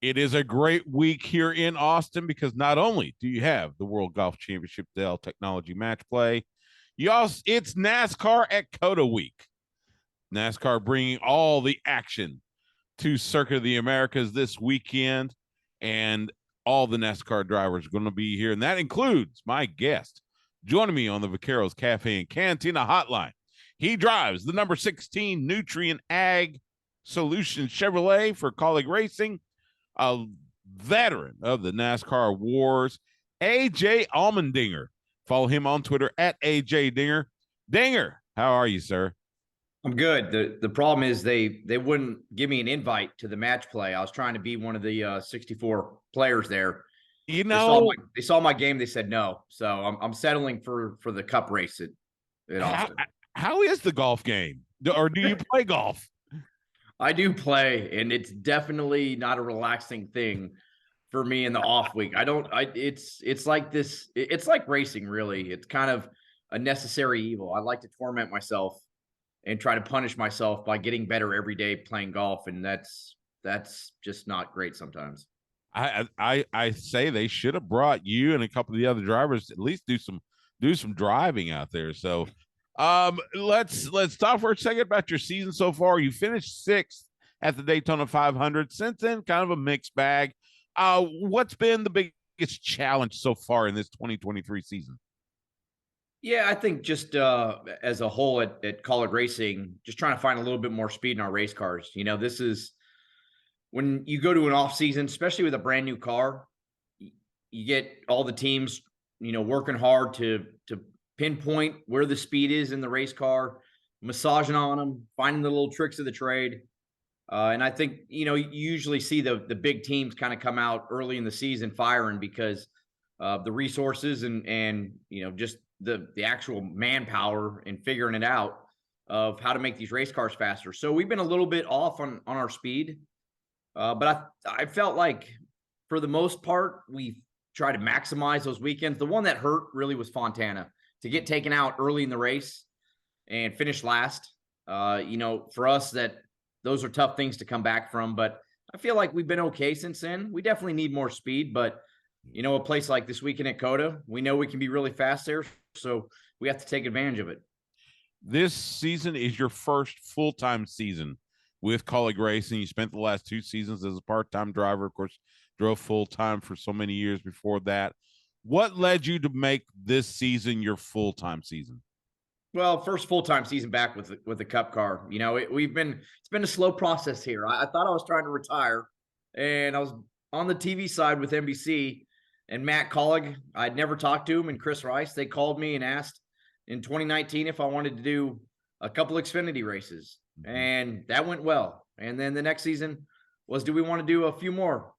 It is a great week here in Austin because not only do you have the World Golf Championship Dell Technology Match Play, you also it's NASCAR at COTA week. NASCAR bringing all the action to Circuit of the Americas this weekend, and all the NASCAR drivers are going to be here, and that includes my guest joining me on the Vaqueros Cafe and Cantina hotline. He drives the number 16 Nutrient Ag Solutions Chevrolet for Kaulig Racing, a veteran of the NASCAR wars, AJ Allmendinger. Follow him on Twitter at AJ Dinger. Dinger, how are you, sir? I'm good. The problem is they wouldn't give me an invite to the match play. I was trying to be one of the 64 players there. You They know, saw my game. They said no. So I'm settling for the cup race at Austin. how is the golf game? Or do you play golf? I do play, and it's definitely not a relaxing thing for me in the off week. It's like this. It's like racing, really. It's kind of a necessary evil. I like to torment myself and try to punish myself by getting better every day playing golf, and that's just not great sometimes. I say they should have brought you and a couple of the other drivers to at least do some driving out there. So let's talk for a second about your season so far. You finished sixth at the Daytona 500. Since then, kind of a mixed bag. What's been the biggest challenge so far in this 2023 season? Yeah, I think just as a whole at Kaulig Racing, just trying to find a little bit more speed in our race cars. This is when you go to an off season, especially with a brand new car, you get all the teams, working hard to pinpoint where the speed is in the race car, massaging on them, finding the little tricks of the trade. And I think, you usually see the big teams kind of come out early in the season firing because of the resources and just the actual manpower and figuring it out of how to make these race cars faster. So we've been a little bit off on our speed. But I felt like for the most part, we tried to maximize those weekends. The one that hurt really was Fontana to get taken out early in the race and finish last. For us those are tough things to come back from, but I feel like we've been okay since then. We definitely need more speed, but a place like this weekend at COTA, we know we can be really fast there. So we have to take advantage of it. This season is your first full-time season with Kaulig Racing. You spent the last two seasons as a part-time driver. Of course, drove full-time for so many years before that. What led you to make this season your full-time season? Well, first full-time season back with the Cup car. It's been a slow process here. I thought I was trying to retire, and I was on the TV side with NBC, and Matt Kaulig, I'd never talked to him, and Chris Rice, they called me and asked in 2019 if I wanted to do a couple Xfinity races, and that went well. And then the next season was, do we want to do a few more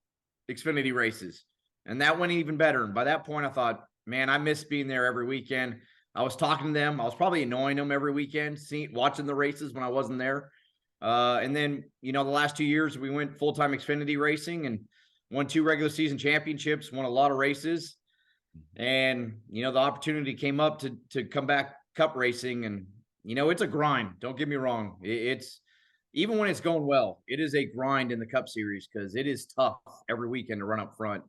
Xfinity races? And that went even better. And by that point, I thought, man, I miss being there every weekend. I was talking to them. I was probably annoying them every weekend, watching the races when I wasn't there. And then, the last 2 years, we went full-time Xfinity racing and won 2 regular season championships, won a lot of races. And, the opportunity came up to come back Cup racing. And, it's a grind. Don't get me wrong. It's even when it's going well, it is a grind in the Cup Series because it is tough every weekend to run up front.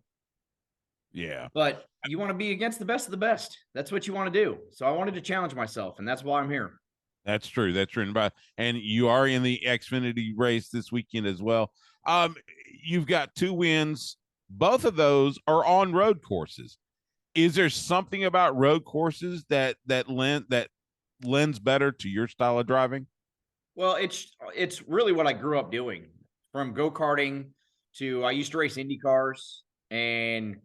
Yeah. But you want to be against the best of the best. That's what you want to do. So I wanted to challenge myself, and that's why I'm here. That's true. That's true. And you are in the Xfinity race this weekend as well. You've got 2 wins. Both of those are on road courses. Is there something about road courses that lends better to your style of driving? Well, it's really what I grew up doing, from go-karting to I used to race Indy cars, and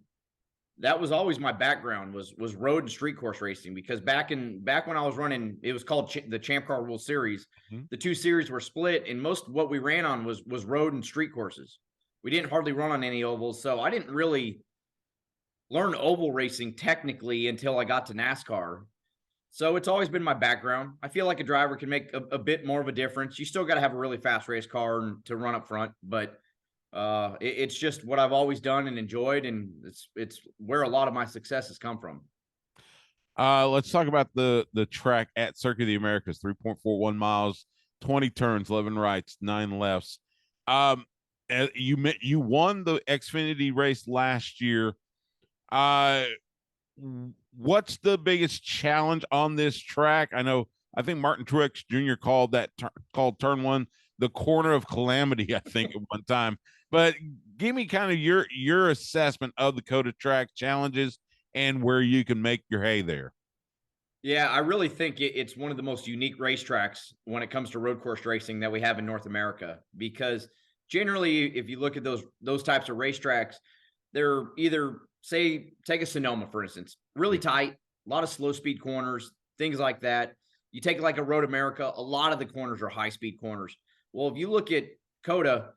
that was always my background was road and street course racing, because back when I was running, it was called the Champ Car World Series. The 2 series were split, and most of what we ran on was road and street courses. We didn't hardly run on any ovals, so I didn't really learn oval racing technically until I got to NASCAR. So it's always been my background. I feel like a driver can make a bit more of a difference. You still got to have a really fast race car to run up front, but it's just what I've always done and enjoyed, and it's where a lot of my success has come from. Let's talk about the track at Circuit of the Americas. 3.41 miles, 20 turns, 11 rights, 9 lefts. You won the Xfinity race last year. What's the biggest challenge on this track? I think Martin Truex Jr. called turn one the corner of calamity, I think, at one time. But give me kind of your assessment of the COTA track challenges and where you can make your hay there. Yeah, I really think it's one of the most unique racetracks when it comes to road course racing that we have in North America, because generally, if you look at those types of racetracks, they're either, say, take a Sonoma, for instance, really tight, a lot of slow speed corners, things like that. You take like a Road America, a lot of the corners are high speed corners. Well, if you look at COTA,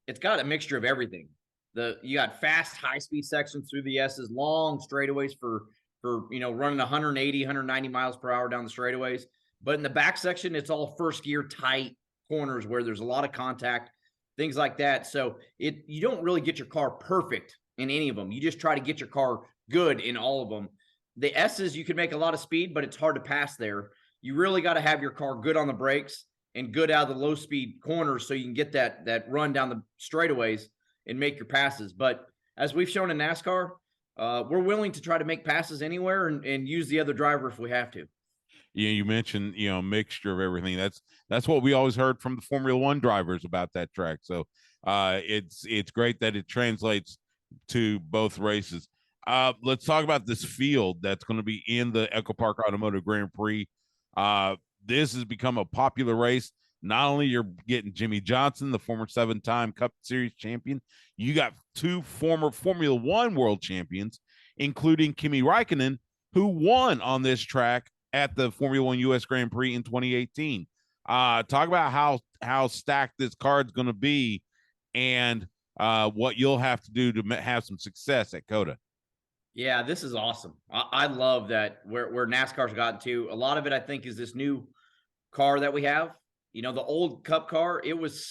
it's got a mixture of everything. You got fast, high speed sections through the S's, long straightaways for running 180, 190 miles per hour down the straightaways. But in the back section, it's all first gear tight corners where there's a lot of contact, things like that. So you don't really get your car perfect in any of them. You just try to get your car good in all of them. The S's, you can make a lot of speed, but it's hard to pass there. You really got to have your car good on the brakes and good out of the low speed corners so you can get that run down the straightaways and make your passes. But as we've shown in NASCAR, we're willing to try to make passes anywhere and use the other driver if we have to. Yeah, you mentioned, mixture of everything. That's what we always heard from the Formula One drivers about that track. So it's great that it translates to both races. Let's talk about this field that's going to be in the Echopark Automotive Grand Prix. This has become a popular race. Not only you're getting Jimmy Johnson, the former 7-time Cup Series champion, you got 2 former Formula One world champions, including Kimi Räikkönen, who won on this track at the Formula One US Grand Prix in 2018. Talk about how stacked this card's going to be and what you'll have to do to have some success at COTA. Yeah, this is awesome. I love that where NASCAR's gotten to. A lot of it, I think, is this new car that we have. The old Cup car, it was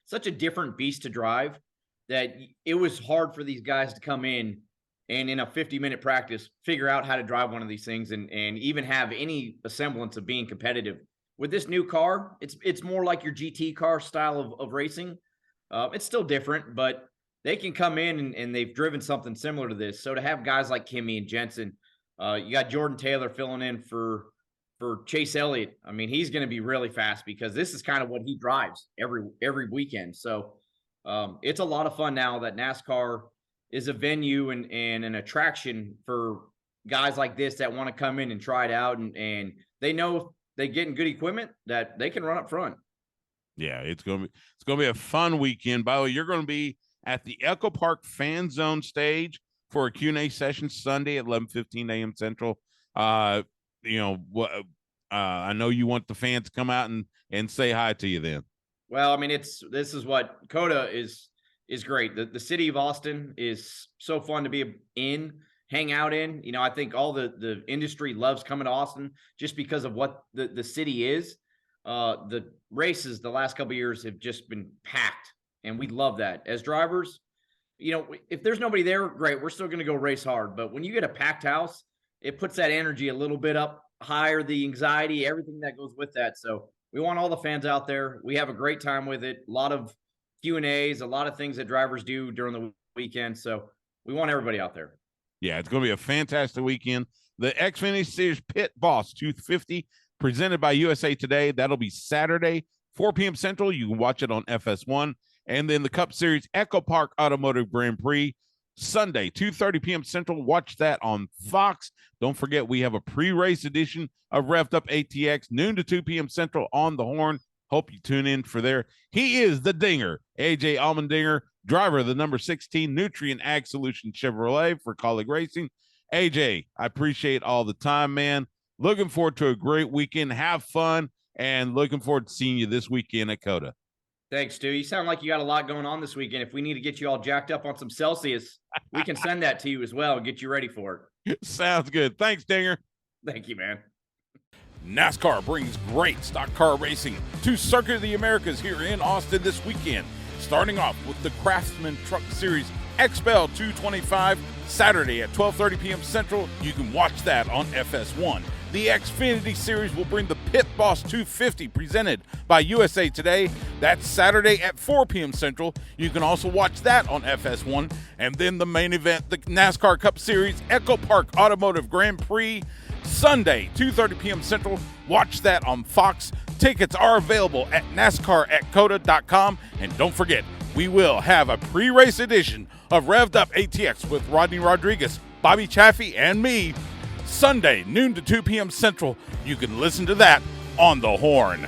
such a different beast to drive that it was hard for these guys to come in and in a 50-minute practice figure out how to drive one of these things and even have any semblance of being competitive. With this new car, it's more like your GT car style of racing. It's still different, but they can come in and they've driven something similar to this. So to have guys like Kimi and Jensen, you got Jordan Taylor filling in for Chase Elliott. I mean, he's going to be really fast because this is kind of what he drives every weekend. So it's a lot of fun now that NASCAR is a venue and an attraction for guys like this that want to come in and try it out. And they know if they get in good equipment that they can run up front. Yeah, it's going to be a fun weekend. By the way, you're going to be at the Echopark Fan Zone stage for a Q&A session Sunday at 11:15 a.m. Central. I know you want the fans to come out and say hi to you then. Well, I mean, this is what COTA is great. The city of Austin is so fun to be hang out in. I think all the industry loves coming to Austin just because of what the city is. The races the last couple of years have just been packed, and we love that. As drivers, if there's nobody there, great, we're still going to go race hard. But when you get a packed house, it puts that energy a little bit up higher, the anxiety, everything that goes with that. So we want all the fans out there. We have a great time with it. A lot of Q&As, a lot of things that drivers do during the weekend. So we want everybody out there. Yeah, it's going to be a fantastic weekend. The Xfinity Series Pit Boss 250 presented by USA Today. That'll be Saturday, 4 p.m. Central. You can watch it on FS1. And then the Cup Series Echopark Automotive Grand Prix, Sunday, 2:30 p.m. Central. Watch that on Fox. Don't forget, we have a pre-race edition of Revved Up ATX, noon to 2 p.m. Central on the Horn. Hope you tune in for there. He is the Dinger, AJ Allmendinger, driver of the number 16 Nutrient Ag Solution Chevrolet for Kaulig Racing. AJ, I appreciate all the time, man. Looking forward to a great weekend. Have fun, and looking forward to seeing you this weekend at COTA. Thanks, Stu. You sound like you got a lot going on this weekend. If we need to get you all jacked up on some Celsius, we can send that to you as well and get you ready for it. Sounds good. Thanks, Dinger. Thank you, man. NASCAR brings great stock car racing to Circuit of the Americas here in Austin this weekend. Starting off with the Craftsman Truck Series XPEL 225, Saturday at 12:30 p.m. Central. You can watch that on FS1. The Xfinity Series will bring the Pit Boss 250 presented by USA Today. That's Saturday at 4 p.m. Central. You can also watch that on FS1. And then the main event, the NASCAR Cup Series Echopark Automotive Grand Prix, Sunday, 2:30 p.m. Central. Watch that on Fox. Tickets are available at NASCAR@COTA.com. And don't forget, we will have a pre-race edition of Revved Up ATX with Rodney Rodriguez, Bobby Chaffee, and me. Sunday, noon to 2 p.m. Central. You can listen to that on the Horn.